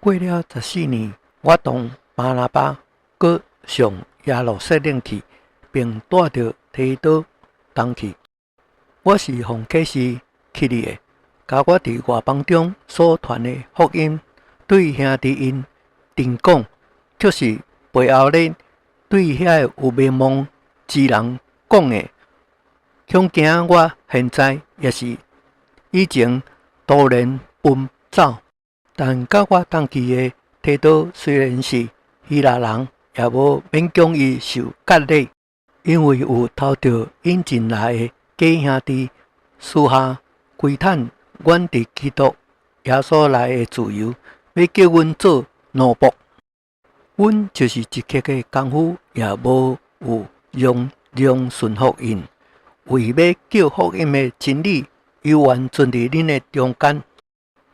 过了14年，我同巴拿巴搁上耶路撒冷去，并带着提多同去。我是奉启示去你的，甲我伫外邦中所传的福音，对兄弟因陈讲，就是背后咧对遐有名望之人讲的。恐惊我现在也是以前突然奔走，但甲我同去的提多虽然是希腊人，也无勉强伊受割礼，因为有偷着引进来的假兄弟私下窥探阮伫基督耶稣内的自由，要叫阮做奴仆。阮就是一刻的功夫也无有用顺服因，为要叫福音的真理永远存伫恁的中间。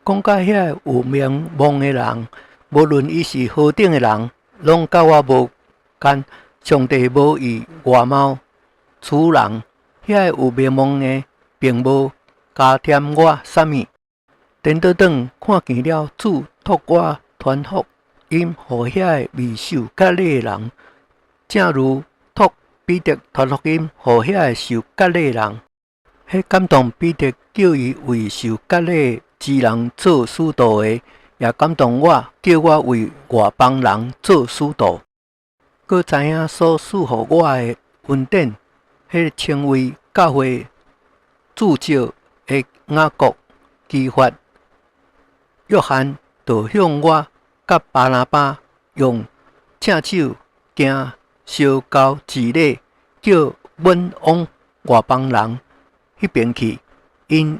讲到遐有名望的人，无论伊是何等的人，拢甲我无干。上帝无以外貌处人，遐有名望的并无加添我啥物。颠倒转看见了主托我传福音，互遐未受割礼的人，正如托彼得传福音，互遐受割礼的人。迄感动彼得叫伊为受割礼之人做使徒的，也感动我，叫我为外邦人做使徒。佮知影所赐予我的恩典，迄称为教会主教的雅各、基法、约翰，就向我甲巴拿巴用正手行相交之礼，叫阮往外邦人迄边去，因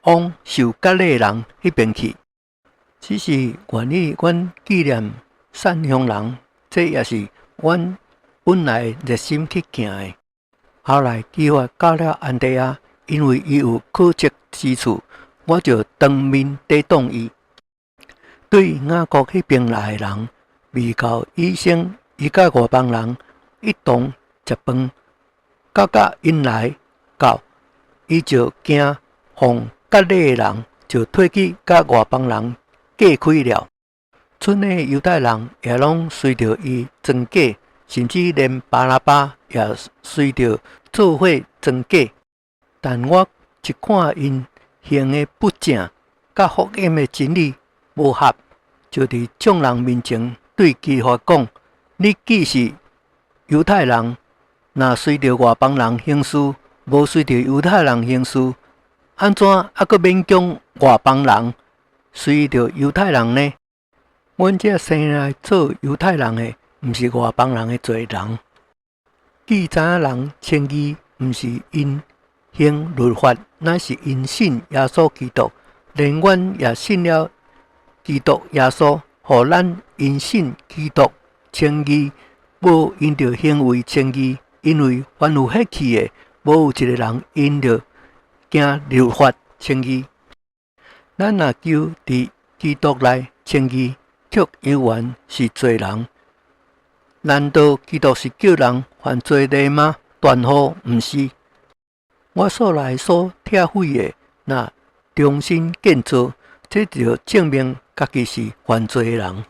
往受割礼人迄边去。只是愿意阮纪念善乡人，这也是阮本来热心去行的。后来计划到了安提阿，因为伊有可责之处，我就当面抵挡伊。对雅各迄边来的人，未到医生，伊甲外邦人一同食饭，甲因来到，伊就惊奉割礼的人就退去甲外邦人隔开了。村的犹太人也拢随着伊装假，甚至连巴拿巴也随着做伙装假。但我一看因行的不正，甲福音的真理无合，就伫众人面前对基法讲：你既是犹太人，若随着外邦人行事，无随着犹太人行事，安怎还阁勉强外邦人随着犹太人呢？阮这生来做犹太人的，毋是外邦人的罪人。既知影人称义，毋是因行律法，乃是因信耶稣基督。连阮也信了基督耶稣，互咱因信基督称义，无因着行为称义。因为凡有血气的，无有一个人因着行律法称义。咱若求伫基督内称义，却犹原是罪人。难道基督是叫人犯罪的吗？断乎毋是。我所来所拆毁的，若重新建造，这就证明家己是犯罪的人。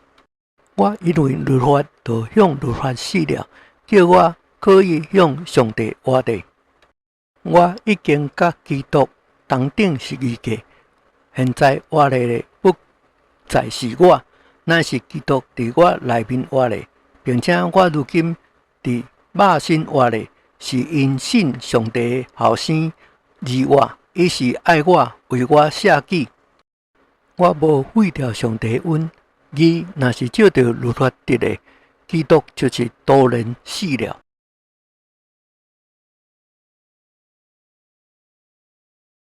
我因为律法，就向律法死了，叫我可以向上帝活地。我已经甲基督同等十字架，现在活的不再是我，乃是基督伫我内面活的，并且我如今伫肉身活的，是因信上帝的后生而活，伊是爱我，为我舍己。我无废掉上帝的恩，义若是照着律法得的，基督就是突然死了。